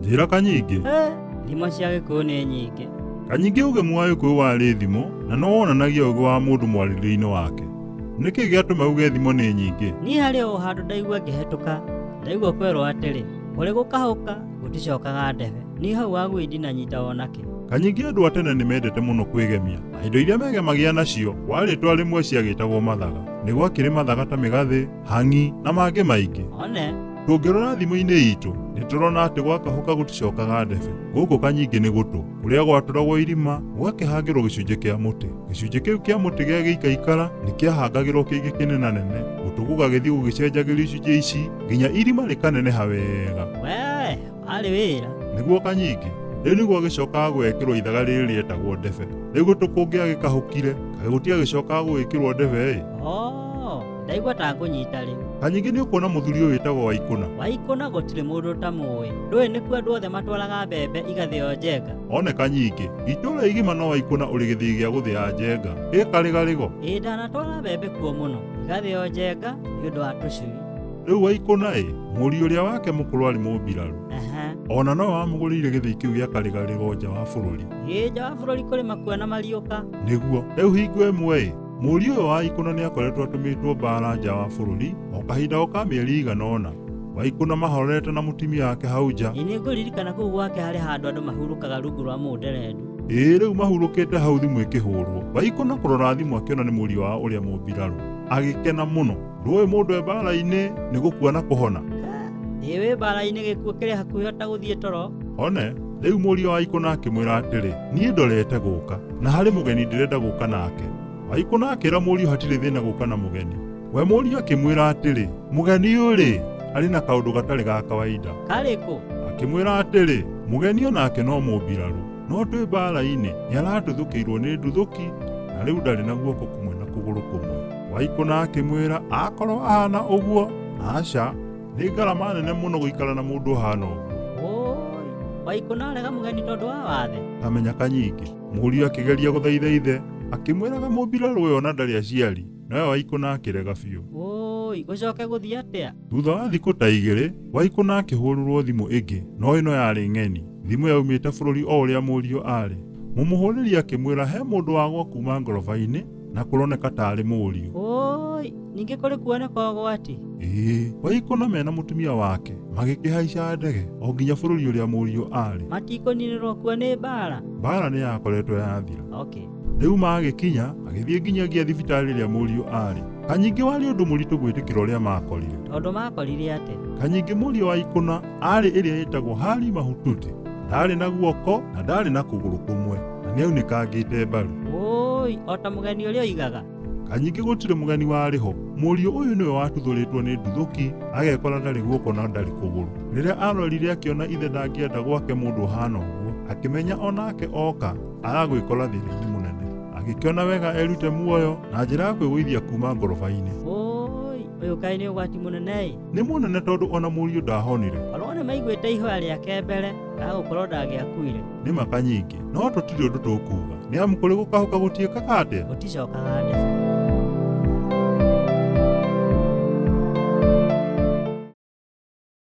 njĩra Kanyingĩ. Thimo cia Gĩkũyũ nĩ nyingĩ. Kanyingĩ ũgemu wa Gĩkũyũ warĩ thimo na no wonanagia ũũgĩ wa mũndũ mwarĩrĩinĩ wake. Nĩkĩ gĩatũma uge thimo nĩ nyingĩ? Niĩ harĩ o handũ ndaigua ngĩhetũka, ndaigua kwerwo atĩrĩ, kũrĩ gũkahũka gũticokaga ndebe. Niĩ hau waguo ndinanyita wonake. Kanyingĩ andũ a tene nĩ mendete mũno kwĩgemia. Na indo iria megemagia nacio warĩ rĩtwa rĩmwe ciagĩtagwo mathaga. Nĩ gwakĩrĩ mathaga ta mĩgathĩ, hang'i na mangĩ maingĩ. One Tũngĩrora thimo-inĩ itũ nĩ tũrona atĩ gwakahũka gũticokaga ndebe. Gũkũ Kanyingĩ nĩ gũtũ kũrĩa gwatũragwo irima gwakĩhangĩrwo gĩcunjĩ kĩa mũtĩ. Gĩcunjĩ kĩu kĩa mũtĩ gĩagĩikaikara nĩ kĩahangagĩrwo kĩngĩ kĩnenanene. Gũtũ gũgagĩthiĩ gũgĩcenjagĩrio icunjĩ ici nginya irima rĩkaneneha wega. we arĩ wĩra. Nĩguo Kanyingĩ rĩu nĩguo gĩcokaga gwĩkĩrwo ithaga rĩrĩ rĩetagwo ndebe. Rĩu gũtũ kũngĩagĩkahũkire kaĩ gũtiagĩcokaga gwĩkĩrwo ndebe? Ndaigua ta ngũnyita rĩu. Kanyingĩ nĩ ũkuona mũthuri ũyũ wĩtagwo Waikũna. Waikũna gũtirĩ mũndũ ta mũĩ. Ndũĩ nĩkuo andũ othe matwaraga mbembe igathĩo njenga. One Kanyingĩ itũũra igima no Waikũna ũrĩ gĩthĩi gĩa gũthĩa njenga. Karĩgarĩgo. Ndanatwara mbembe kuo mũno igathĩo njenga nĩ ũndũ wa tũcui. Rĩu Waikũna mũriũ ũrĩa wake mũkũrũ arĩ mũmbirarũ. Ona no wamũgũrĩire gĩthĩi kĩu gĩa karĩgarĩgo nja wa bũrũri. Nja wa bũrũri kũrĩ makua na mariũka. Nĩguo rĩu hingo ĩmwe mũriũ ũyũ wa Waikũna nĩ akoretwo atũmĩtwo mbaara nja wa bũrũri o kahinda ka mĩeri igana ũna. Waikũna mahorete na mũtumia wake hau nja. Nĩ ngũririkana kũu gwake harĩ handũ andũ mahurũkaga rungu rwa mũnderendu. Rĩu mahurũkĩte hau thimũ ĩkĩhũrwo. Waikũna kũrora thimũ akĩona nĩ mũriũ wao ũrĩa mũmbirarũ. Agĩkena mũno. Ndũĩ mũndũ e mbaara-inĩ nĩ gũkua na kũhona. Wĩ mbaara-inĩ gĩkuũ kĩrĩ hakuhĩ ta gũthiĩ toro. One rĩu mũriũ wa Waikũna akĩmwĩra atĩrĩ, niĩ ndorete gũka na harĩ mũgeni ndĩrenda gũka nake. Waikũna akĩra mũriũ hatirĩ thĩna gũka na mũgeni. We mũriũ akĩmwĩra atĩrĩ, mũgeni ũrĩ arĩ na kaũndũ gatarĩ ga kawaida. Karĩkũ? Akĩmwĩra atĩrĩ, mũgeni onake no mũmbirarũ, no twĩ mbaara-inĩ nĩ aratũthũkĩirwo nĩ nduthũki na rĩu ndarĩ na guoko kũmwe na kũgũrũ kũmwe. Waikũna akĩmwĩra akorwo ahana ũguo, aca nĩ ngarama nene mũno gũikara na mũndũ ũhana ũguo. Waikũna arega mũgeni tondũ wa wathe. Kamenya Kanyingĩ mũriũ akĩgeria gũthaitha ithe akĩmwĩraga mũmbirarũ ũyũ ona ndarĩ aciari, nawe Waikũna akĩrega biũ. Gũcoke gũthiĩ atĩa? Thutha wa thikũ ta igĩrĩ Waikũna akĩhũrĩrwo thimũ ĩngĩ, no ĩno yarĩ ng'eni. Thimũ yaumĩte bũrũri o ũrĩa mũriũ arĩ. Mũmũhũrĩri akĩmwĩra he mũndũ wagwa kuma ngoroba-inĩ na kũroneka tarĩ mũriũ. Ningĩ kũrĩ kuoneka ũgwati? Waikũna mena mũtumia wake magĩkĩhaica ndege o nginya bũrũri ũrĩa mũriũ arĩ. Matikũninĩrwo kuo nĩ mbaara? Mbaara nĩ yakoretwo yathira. Rĩu magĩkinya agĩthiĩ nginyagia thibitarĩ ĩrĩa mũriũ arĩ. Kanyingĩ warĩ ũndũ mũritũ gwĩtĩkĩra ũrĩa makorire. Tondũ makorire atĩ? Kanyingĩ mũriũ wa Waikũna arĩ ĩrĩa ĩtagwo Hari Mahututi. Ndarĩ na guoko na ndarĩ na kũgũrũ kũmwe na nĩ aunĩkangĩte mbaru. O ta mũgeni ũrĩa oigaga. Kanyingĩ gũtirĩ mũgeni warĩ ho. Mũriũ ũyũ nĩwe watuthũrĩtwo nĩ nduthũki agekora ndarĩ guoko na ndarĩ kũgũrũ. Rĩrĩa arorire akĩona ithe ndangĩenda gwake mũndũ ũhana ũguo, akĩmenya onake oka agagwĩkora thĩna-inĩ mũnene. Agĩkĩona wega erute muoyo na njĩra ya kwĩgũithia kuma ngoroba-inĩ. Ũyũ kaĩ nĩ ũgwati mũnene? Nĩ mũnene tondũ ona mũriũ ndahonire. Korwo nĩ maiguĩte ihoya rĩake mbere agũkorwo ndangĩakuire. Nĩ ma Kanyingĩ no tũtirĩ ũndũ tũkuga, nĩ amu kũrĩ gũkahũka gũtiĩkaga atĩa? Gũticokaga ndebe.